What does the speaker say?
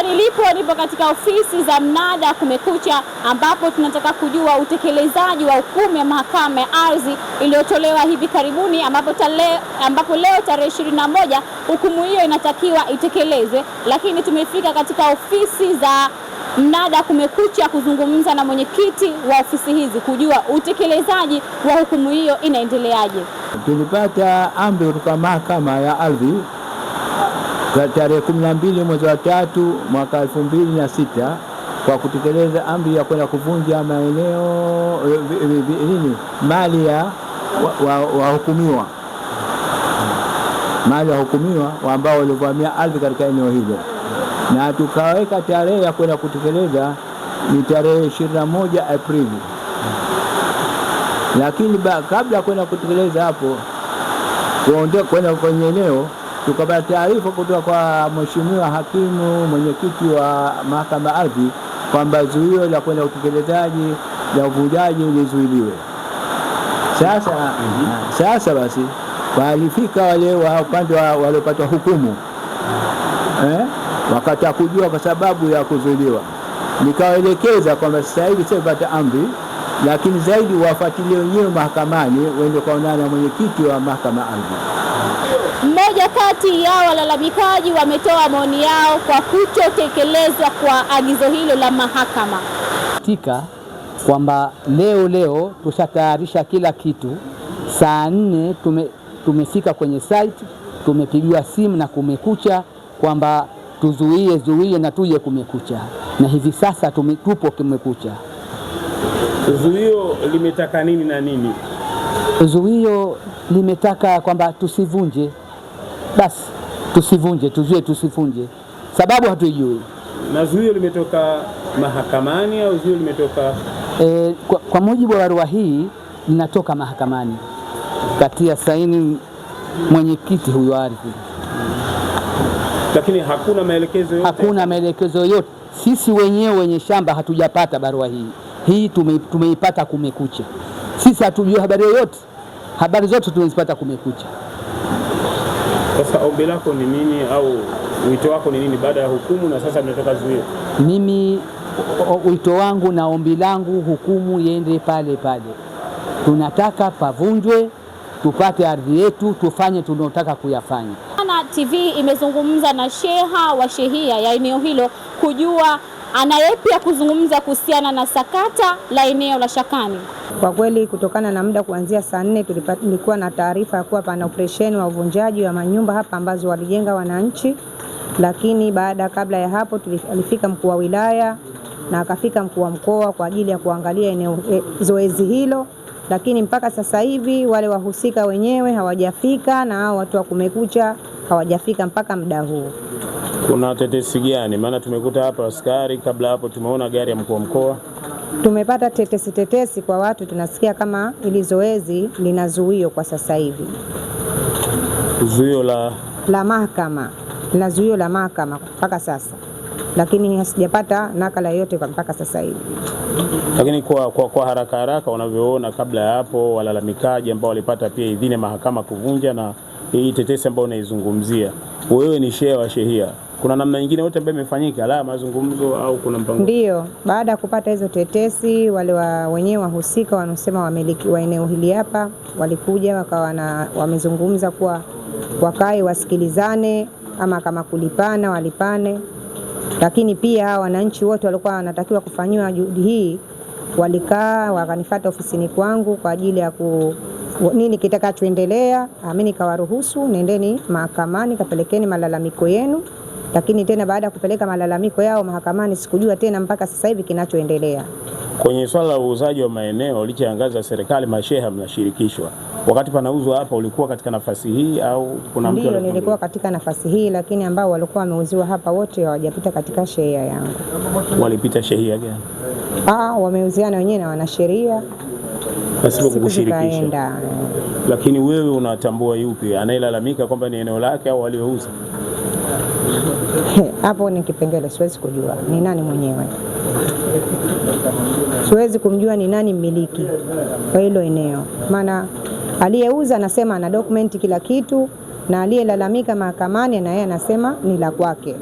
Hapa nipo katika ofisi za mnada Kumekucha, ambapo tunataka kujua utekelezaji wa hukumu ya mahakama ya ardhi iliyotolewa hivi karibuni, ambapo leo tarehe 21 hukumu hiyo inatakiwa itekelezwe, lakini tumefika katika ofisi za mnada Kumekucha kuzungumza na mwenyekiti wa ofisi hizi kujua utekelezaji wa hukumu hiyo inaendeleaje. Tulipata amri kutoka mahakama ya ardhi tarehe 12 mwezi wa 3 mwaka 2006 kwa kutekeleza amri ya kwenda kuvunja maeneo mali ya wahukumiwa, mali ya wahukumiwa ambao walivamia ardhi katika eneo hilo, na tukaweka tarehe ya kwenda kutekeleza ni tarehe 21 Aprili. Lakini kabla ya kwenda kutekeleza hapo, kuondoka kwenda kwenye eneo, tukapata taarifa kutoka kwa mheshimiwa hakimu mwenyekiti wa mahakama ardhi kwamba zuio la kwenda utekelezaji la uvunjaji lizuiliwe. Sasa basi walifika wale wa upande waliopata hukumu wakataka kujua kwa sababu ya kuzuiliwa. Nikawaelekeza kwamba sasa hivi sipata amri, lakini zaidi wafuatilie wenyewe mahakamani, waende kaonana na mwenyekiti wa mahakama ardhi. Mmoja kati ya walalamikaji wametoa maoni yao kwa kutotekelezwa kwa agizo hilo la mahakama. Tika kwamba leo tushatayarisha kila kitu, saa 4 tumefika kwenye site, tumepigiwa simu na Kumekucha kwamba tuzuie na tuje Kumekucha, na hivi sasa tupo Kumekucha. Zuio limetaka nini na nini? Zuio limetaka kwamba tusivunje, basi tusivunje, sababu hatuijui. Na zuio limetoka mahakamani au zuio limetoka kwa mujibu wa barua hii linatoka mahakamani, katia saini mwenyekiti huyo ardhi. Lakini hakuna maelekezo yote? Hakuna maelekezo yote. Sisi wenyewe wenye shamba hatujapata barua hii tumeipata Kumekucha. Sisi hatujui habari yoyote, habari zote tumezipata Kumekucha. Sasa ombi lako ni nini au wito wako ni nini baada ya hukumu na sasa mnatoka zuio? Mimi wito wangu na ombi langu, hukumu iende pale. Tunataka pavunjwe, tupate ardhi yetu, tufanye tunataka kuyafanya. TV imezungumza na sheha wa shehia ya eneo hilo kujua anayepia kuzungumza kuhusiana na sakata la eneo la Shakani. Kwa kweli kutokana na muda kuanzia saa 4 tulikuwa na taarifa ya kuwa pana operesheni wa uvunjaji wa manyumba hapa ambazo walijenga wananchi, lakini kabla ya hapo alifika mkuu wa wilaya na akafika mkuu wa mkoa kwa ajili ya kuangalia eneo zoezi hilo, lakini mpaka sasa hivi wale wahusika wenyewe hawajafika na hao watu wa Kumekucha hawajafika mpaka muda huu. Kuna tetesi gani? Maana tumekuta hapa askari, kabla hapo tumeona gari ya mkuu wa mkoa. Tumepata tetesi kwa watu, tunasikia kama ili zoezi lina zuio kwa sasa hivi. Zuio la mahakama. Lina zuio la mahakama mpaka sasa, lakini hasijapata nakala yote mpaka sasa hivi. Lakini kwa haraka unavyoona, kabla ya hapo walalamikaji ambao walipata pia idhini mahakama kuvunja, na hii tetesi ambayo unaizungumzia, wewe ni shehe wa shehia, kuna namna nyingine yote ambayo imefanyika la mazungumzo au kuna mpango? Ndio, baada ya kupata hizo tetesi wale wenyewe wahusika wanasema wamiliki wa eneo hili hapa walikuja wakawa wamezungumza kuwa wakae wasikilizane, ama kama kulipana walipane. Lakini pia wananchi wote walikuwa wanatakiwa kufanyiwa juhudi hii, walikaa wakanifuata ofisini kwangu kwa ajili ya nini kitakachoendelea. Mimi nikawaruhusu nendeni mahakamani kapelekeni malalamiko yenu, lakini tena baada ya kupeleka malalamiko yao mahakamani sikujua tena mpaka sasa hivi kinachoendelea. Kwenye swala la uuzaji wa maeneo, licha ya ngazi ya serikali, masheha mnashirikishwa. Wakati panauzwa hapa ulikuwa katika nafasi hii au kuna mtu? Ndio, nilikuwa katika nafasi hii, lakini ambao walikuwa wameuziwa hapa wote hawajapita katika shehia yangu. Walipita shehia gani? Wameuziana wenyewe na wanasheria pasipo kukushirikisha. Lakini wewe unatambua yupi anayelalamika kwamba ni eneo lake au waliouza? Hapo ni kipengele, siwezi kujua ni nani mwenyewe. Siwezi kumjua ni nani mmiliki wa hilo eneo, maana aliyeuza anasema ana dokumenti kila kitu, na aliyelalamika mahakamani na yeye anasema ni la kwake.